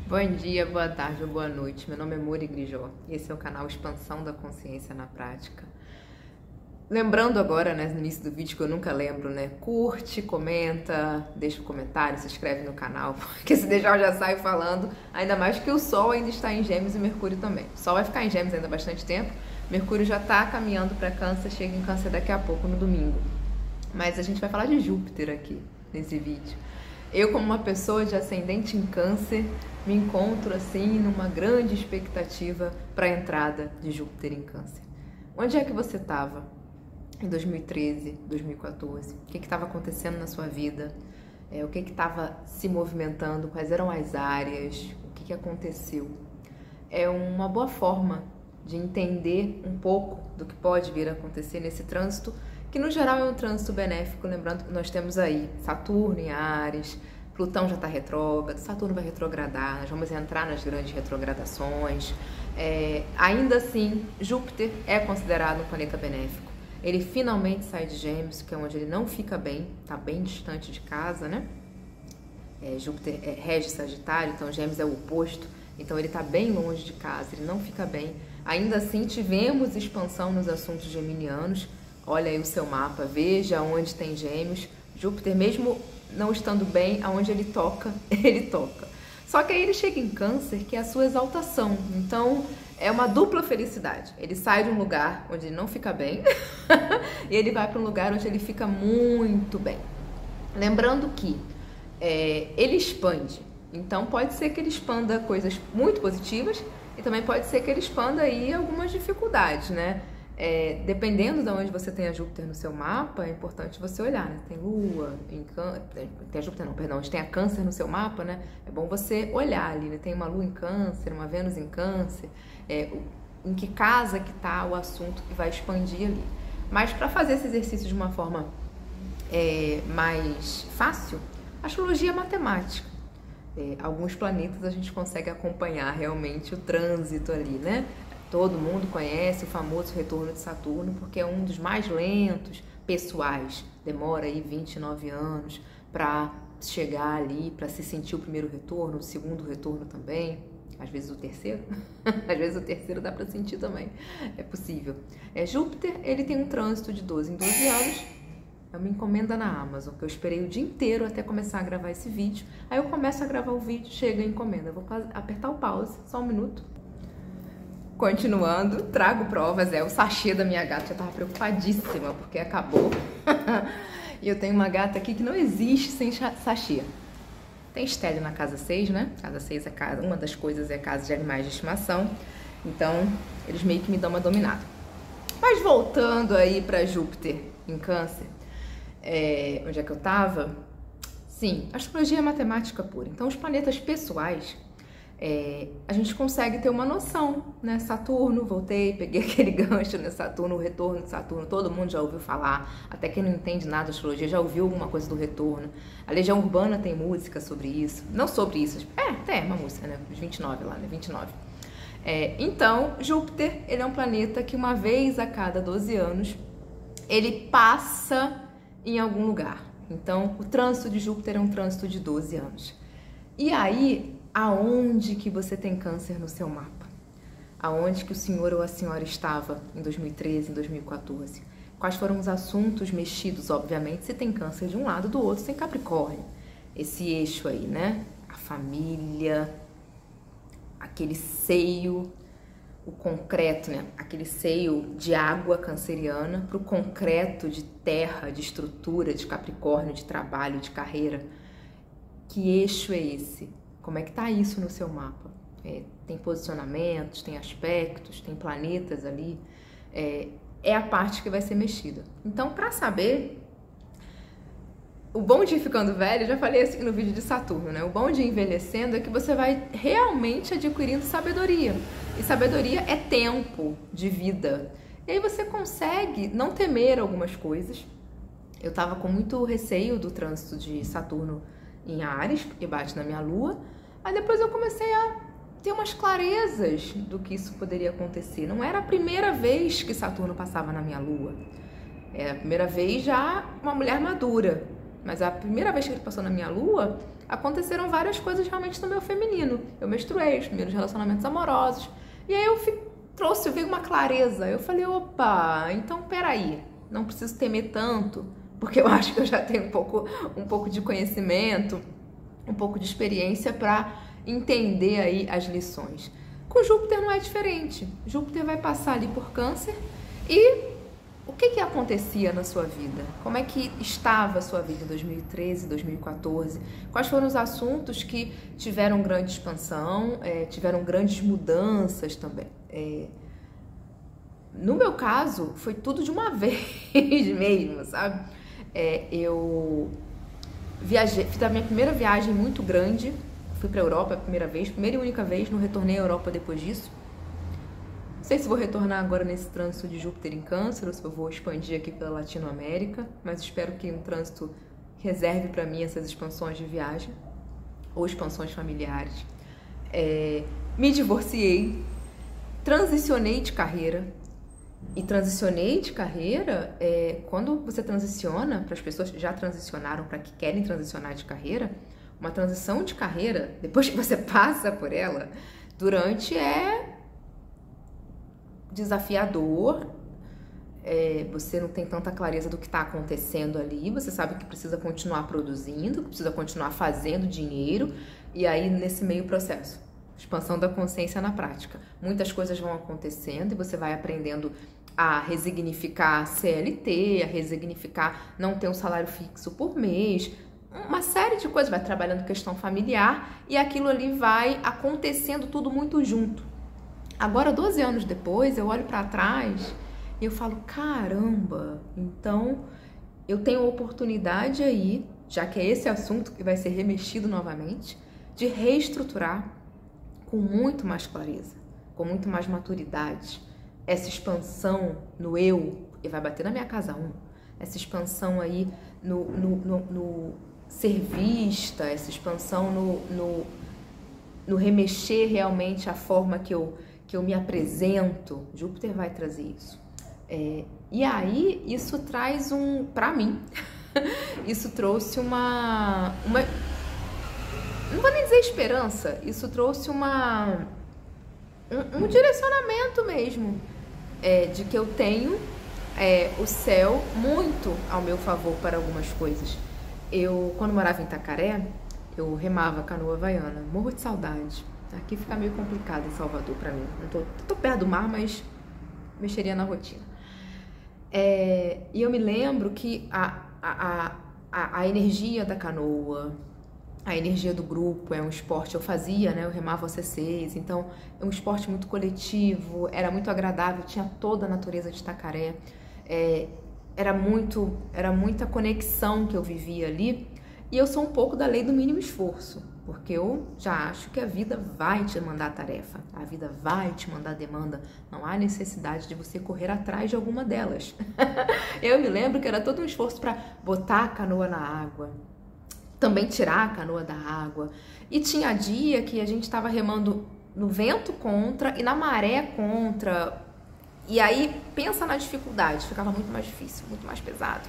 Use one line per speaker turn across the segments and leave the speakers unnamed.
Bom dia, boa tarde ou boa noite. Meu nome é Mori Grijó e esse é o canal Expansão da Consciência na Prática. Lembrando agora, né, no início do vídeo que eu nunca lembro, né? Curte, comenta, deixa um comentário, se inscreve no canal, porque se deixar eu já saio falando, ainda mais que o Sol ainda está em Gêmeos e Mercúrio também. O Sol vai ficar em Gêmeos ainda há bastante tempo, Mercúrio já está caminhando para Câncer, chega em Câncer daqui a pouco, no domingo. Mas a gente vai falar de Júpiter aqui, nesse vídeo. Eu, como uma pessoa de ascendente em Câncer, me encontro assim numa grande expectativa para a entrada de Júpiter em Câncer. Onde é que você estava em 2013, 2014? O que estava acontecendo na sua vida? O que estava se movimentando? Quais eram as áreas? O que aconteceu? É uma boa forma de entender um pouco do que pode vir a acontecer nesse trânsito, que no geral é um trânsito benéfico, lembrando que nós temos aí Saturno em Áries, Plutão já está retrógrado, Saturno vai retrogradar, nós vamos entrar nas grandes retrogradações. Ainda assim, Júpiter é considerado um planeta benéfico. Ele finalmente sai de Gêmeos, que é onde ele não fica bem, está bem distante de casa, né? Júpiter rege Sagitário, então Gêmeos é o oposto, então ele está bem longe de casa, ele não fica bem. Ainda assim, tivemos expansão nos assuntos geminianos. Olha aí o seu mapa, veja onde tem Gêmeos. Júpiter, mesmo não estando bem, aonde ele toca, ele toca. Só que aí ele chega em Câncer, que é a sua exaltação. Então, é uma dupla felicidade. Ele sai de um lugar onde ele não fica bem e ele vai para um lugar onde ele fica muito bem. Lembrando que ele expande. Então, pode ser que ele expanda coisas muito positivas e também pode ser que ele expanda aí algumas dificuldades, né? Dependendo de onde você tem a Júpiter no seu mapa, é importante você olhar, né? Tem Lua, tem a Júpiter não, perdão, onde tem a Câncer no seu mapa, né? É bom você olhar ali, né? Tem uma Lua em Câncer, uma Vênus em Câncer, em que casa que tá o assunto que vai expandir ali. Mas para fazer esse exercício de uma forma mais fácil, astrologia é matemática. Alguns planetas a gente consegue acompanhar realmente o trânsito ali, né? Todo mundo conhece o famoso retorno de Saturno, porque é um dos mais lentos, pessoais. Demora aí 29 anos para chegar ali, para se sentir o primeiro retorno, o segundo retorno também, às vezes o terceiro. Às vezes o terceiro dá para sentir também, é possível. Júpiter, ele tem um trânsito de 12 em 12 anos, é uma encomenda na Amazon, que eu esperei o dia inteiro até começar a gravar esse vídeo. Aí eu começo a gravar o vídeo, chega a encomenda. Eu vou apertar o pause, só um minuto. Continuando, trago provas, o sachê da minha gata, já tava preocupadíssima porque acabou. E eu tenho uma gata aqui que não existe sem sachê. Tem estélio na casa 6, né? Casa 6 é casa, uma das coisas é casa de animais de estimação. Então, eles meio que me dão uma dominada. Mas voltando aí para Júpiter em Câncer, onde é que eu tava? Sim, astrologia é matemática pura. Então, os planetas pessoais, a gente consegue ter uma noção, né? Saturno, voltei, peguei aquele gancho, né? Saturno, o retorno de Saturno, todo mundo já ouviu falar, até quem não entende nada de astrologia já ouviu alguma coisa do retorno. A Legião Urbana tem música sobre isso, não sobre isso, tem uma música, né? Os 29 lá, né? 29. Então, Júpiter, ele é um planeta que uma vez a cada 12 anos, ele passa em algum lugar. Então, o trânsito de Júpiter é um trânsito de 12 anos. E aí, aonde que você tem Câncer no seu mapa? Aonde que o senhor ou a senhora estava em 2013, em 2014? Quais foram os assuntos mexidos, obviamente, se tem Câncer de um lado, do outro tem Capricórnio. Esse eixo aí, né? A família, aquele seio, o concreto, né? Aquele seio de água canceriana para o concreto de terra, de estrutura, de Capricórnio, de trabalho, de carreira. Que eixo é esse? Como é que tá isso no seu mapa? Tem posicionamentos, tem aspectos, tem planetas ali. É a parte que vai ser mexida. Então, para saber, o bom de ir ficando velho, eu já falei assim no vídeo de Saturno, né? O bom de ir envelhecendo é que você vai realmente adquirindo sabedoria. E sabedoria é tempo de vida. E aí você consegue não temer algumas coisas. Eu tava com muito receio do trânsito de Saturno em Áries, porque bate na minha Lua. Aí depois eu comecei a ter umas clarezas do que isso poderia acontecer. Não era a primeira vez que Saturno passava na minha Lua. Era a primeira vez já uma mulher madura. Mas a primeira vez que ele passou na minha Lua, aconteceram várias coisas realmente no meu feminino. Eu menstruei, os primeiros relacionamentos amorosos. E aí veio uma clareza. Eu falei, opa, então peraí, não preciso temer tanto, porque eu acho que eu já tenho um pouco de conhecimento, um pouco de experiência para entender aí as lições. Com Júpiter não é diferente. Júpiter vai passar ali por Câncer e o que acontecia na sua vida? Como é que estava a sua vida em 2013, 2014? Quais foram os assuntos que tiveram grande expansão, tiveram grandes mudanças também? No meu caso, foi tudo de uma vez mesmo, sabe? Eu viajei, fiz a minha primeira viagem muito grande, fui para a Europa a primeira e única vez, não retornei à Europa depois disso. Não sei se vou retornar agora nesse trânsito de Júpiter em Câncer ou se eu vou expandir aqui pela Latinoamérica, mas espero que um trânsito reserve para mim essas expansões de viagem ou expansões familiares. Me divorciei, transicionei de carreira. E transicionei de carreira, quando você transiciona, para as pessoas que já transicionaram, para que querem transicionar de carreira, uma transição de carreira, depois que você passa por ela, durante desafiador, você não tem tanta clareza do que está acontecendo ali, você sabe que precisa continuar produzindo, que precisa continuar fazendo dinheiro, e aí nesse meio processo, expansão da consciência na prática, muitas coisas vão acontecendo e você vai aprendendo a resignificar a CLT, a resignificar não ter um salário fixo por mês, uma série de coisas, vai trabalhando questão familiar e aquilo ali vai acontecendo tudo muito junto. Agora, 12 anos depois, eu olho para trás e eu falo, caramba, então eu tenho a oportunidade aí, já que é esse assunto que vai ser remexido novamente, de reestruturar com muito mais clareza, com muito mais maturidade, essa expansão no eu, e vai bater na minha casa 1, essa expansão aí no ser vista, essa expansão no remexer realmente a forma que eu me apresento. Júpiter vai trazer isso. E aí, isso traz pra mim, isso trouxe uma não vou nem dizer esperança, isso trouxe um direcionamento mesmo, de que eu tenho o céu muito ao meu favor para algumas coisas. Eu, quando morava em Itacaré, eu remava canoa havaiana, morro de saudade. Aqui fica meio complicado em Salvador para mim. Não tô perto do mar, mas mexeria na rotina. E eu me lembro que a energia da canoa, a energia do grupo, é um esporte, eu fazia, né? Eu remava C6, então é um esporte muito coletivo, era muito agradável, tinha toda a natureza de Itacaré, era muita conexão que eu vivia ali, e eu sou um pouco da lei do mínimo esforço, porque eu já acho que a vida vai te mandar tarefa, a vida vai te mandar demanda, não há necessidade de você correr atrás de alguma delas. Eu me lembro que era todo um esforço para botar a canoa na água, também tirar a canoa da água, e tinha dia que a gente estava remando no vento contra e na maré contra, e aí pensa na dificuldade, ficava muito mais difícil, muito mais pesado.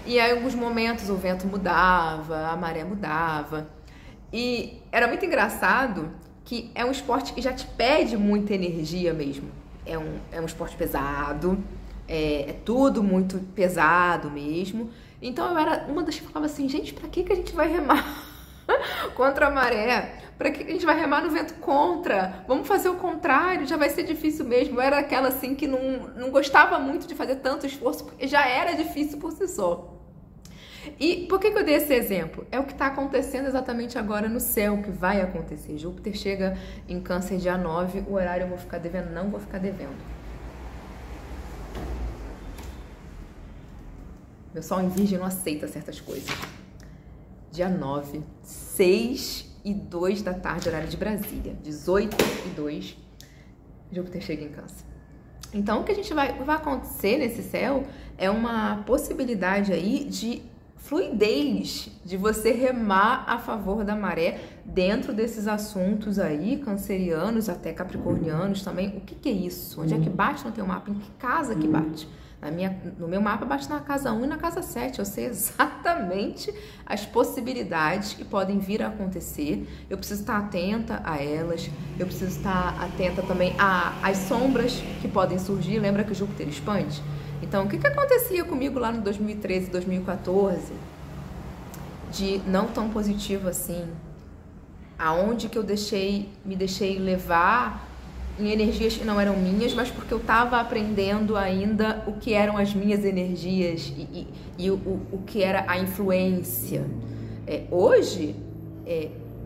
E aí, em alguns momentos, o vento mudava, a maré mudava. E era muito engraçado que é um esporte que já te pede muita energia mesmo. É um esporte pesado, é tudo muito pesado mesmo. Então, eu era uma das que falava assim, gente, pra que a gente vai remar contra a maré? Pra que a gente vai remar no vento contra? Vamos fazer o contrário, já vai ser difícil mesmo. Eu era aquela assim que não gostava muito de fazer tanto esforço, porque já era difícil por si só. E por que eu dei esse exemplo? É o que está acontecendo exatamente agora no céu, que vai acontecer. Júpiter chega em Câncer dia 9, o horário eu vou ficar devendo, não vou ficar devendo. Meu Sol em Virgem não aceita certas coisas. Dia 9, 6:02 da tarde, horário de Brasília. 18:02, Júpiter chega em Câncer. Então, o que a gente vai acontecer nesse céu é uma possibilidade aí de fluidez, de você remar a favor da maré dentro desses assuntos aí, cancerianos, até capricornianos também. O que é isso? Onde é que bate no teu mapa? Em que casa que bate? No meu mapa bate na casa 1 e na casa 7. Eu sei exatamente as possibilidades que podem vir a acontecer. Eu preciso estar atenta a elas. Eu preciso estar atenta também às sombras que podem surgir. Lembra que Júpiter expande? Então, o que acontecia comigo lá no 2013, 2014? De não tão positivo assim. Aonde que eu me deixei levar em energias que não eram minhas, mas porque eu estava aprendendo ainda o que eram as minhas energias e o que era a influência. Hoje,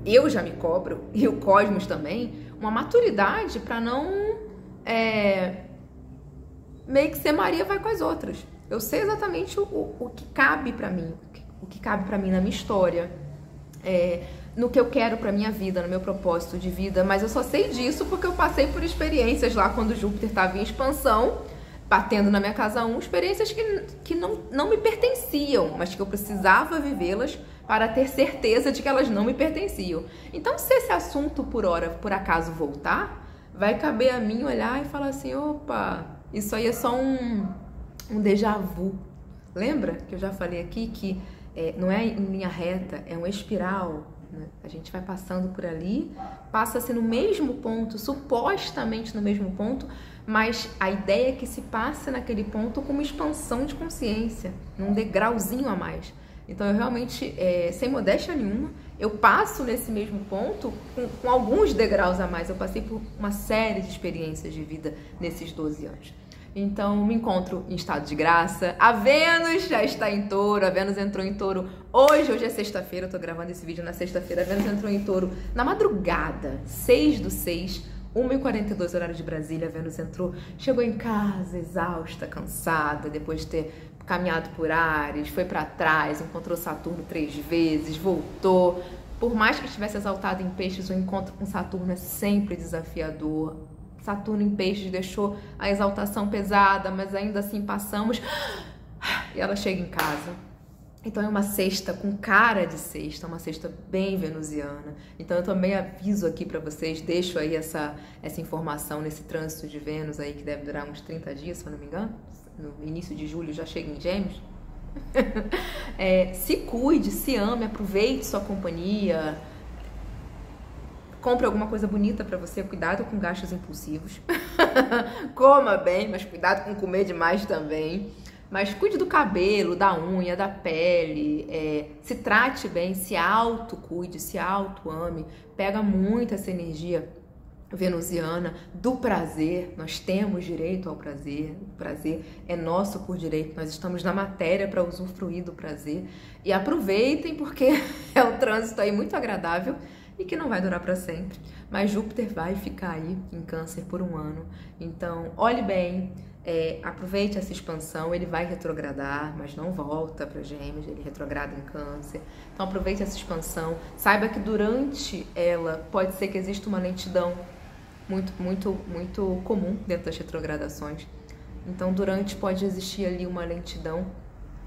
eu já me cobro, e o cosmos também, uma maturidade para não meio que ser Maria vai com as outras. Eu sei exatamente o que cabe para mim, o que cabe para mim na minha história, no que eu quero pra minha vida, no meu propósito de vida, mas eu só sei disso porque eu passei por experiências lá quando Júpiter estava em expansão, batendo na minha casa 1, experiências que não me pertenciam, mas que eu precisava vivê-las para ter certeza de que elas não me pertenciam. Então, se esse assunto por acaso voltar, vai caber a mim olhar e falar assim, opa, isso aí é só um déjà vu. Lembra que eu já falei aqui que não é em linha reta, é uma espiral. A gente vai passando por ali, passa-se no mesmo ponto, supostamente no mesmo ponto, mas a ideia é que se passe naquele ponto com uma expansão de consciência, num degrauzinho a mais. Então eu realmente, sem modéstia nenhuma, eu passo nesse mesmo ponto com alguns degraus a mais. Eu passei por uma série de experiências de vida nesses 12 anos. Então, me encontro em estado de graça. A Vênus já está em Touro. A Vênus entrou em Touro hoje é sexta-feira. Eu tô gravando esse vídeo na sexta-feira. A Vênus entrou em Touro na madrugada, 6/6, 1h42, horário de Brasília. A Vênus entrou, chegou em casa exausta, cansada, depois de ter caminhado por Áries, foi para trás, encontrou Saturno 3 vezes, voltou. Por mais que estivesse exaltado em Peixes, o encontro com Saturno é sempre desafiador. Saturno em Peixes deixou a exaltação pesada, mas ainda assim passamos e ela chega em casa. Então é uma sexta com cara de sexta, uma sexta bem venusiana. Então eu também aviso aqui para vocês, deixo aí essa informação nesse trânsito de Vênus aí que deve durar uns 30 dias, se eu não me engano. No início de julho já chega em Gêmeos. Se cuide, se ame, aproveite sua companhia. Compre alguma coisa bonita pra você, cuidado com gastos impulsivos. Coma bem, mas cuidado com comer demais também. Mas cuide do cabelo, da unha, da pele, se trate bem, se auto-cuide, se auto-ame. Pega muito essa energia venusiana do prazer. Nós temos direito ao prazer, o prazer é nosso por direito, nós estamos na matéria para usufruir do prazer. E aproveitem porque é um trânsito aí muito agradável e que não vai durar para sempre, mas Júpiter vai ficar aí em Câncer por um ano. Então olhe bem, aproveite essa expansão. Ele vai retrogradar, mas não volta para Gêmeos, ele retrograda em Câncer. Então aproveite essa expansão, saiba que durante ela pode ser que exista uma lentidão muito comum dentro das retrogradações. Então durante pode existir ali uma lentidão,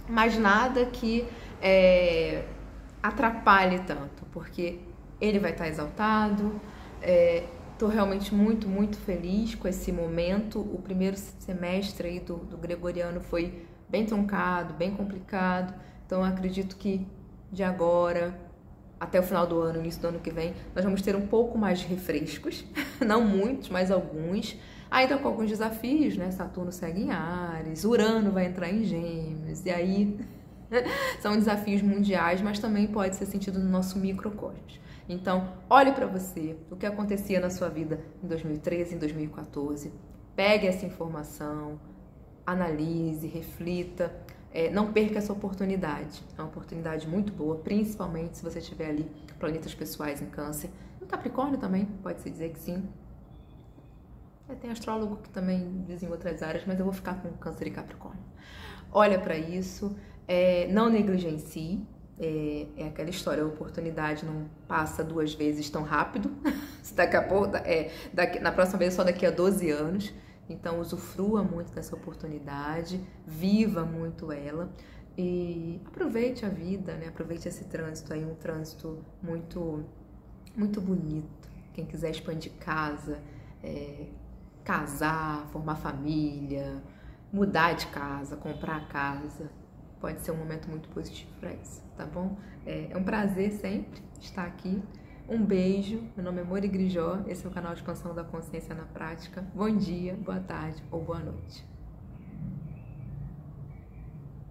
mas nada que atrapalhe tanto, porque ele vai estar exaltado. Estou realmente muito feliz com esse momento. O primeiro semestre aí do gregoriano foi bem truncado, bem complicado. Então eu acredito que de agora até o final do ano, início do ano que vem, nós vamos ter um pouco mais de refrescos. Não muitos, mas alguns. Ainda com alguns desafios, né? Saturno segue em Áries, Urano vai entrar em Gêmeos, e aí são desafios mundiais, mas também pode ser sentido no nosso microcosmos. Então, olhe para você, o que acontecia na sua vida em 2013, em 2014, pegue essa informação, analise, reflita, não perca essa oportunidade. É uma oportunidade muito boa, principalmente se você tiver ali planetas pessoais em Câncer. No Capricórnio também, pode-se dizer que sim. Tem astrólogo que também diz em outras áreas, mas eu vou ficar com Câncer e Capricórnio. Olha para isso, não negligencie. É aquela história, a oportunidade não passa 2 vezes tão rápido. Daqui a pouco, na próxima vez só daqui a 12 anos. Então usufrua muito dessa oportunidade, viva muito ela e aproveite a vida, né? Aproveite esse trânsito aí, um trânsito muito bonito. Quem quiser expandir casa, casar, formar família, mudar de casa, comprar casa, pode ser um momento muito positivo para isso, tá bom? É um prazer sempre estar aqui. Um beijo, meu nome é Mori Grijó, esse é o canal Expansão da Consciência na Prática. Bom dia, boa tarde ou boa noite.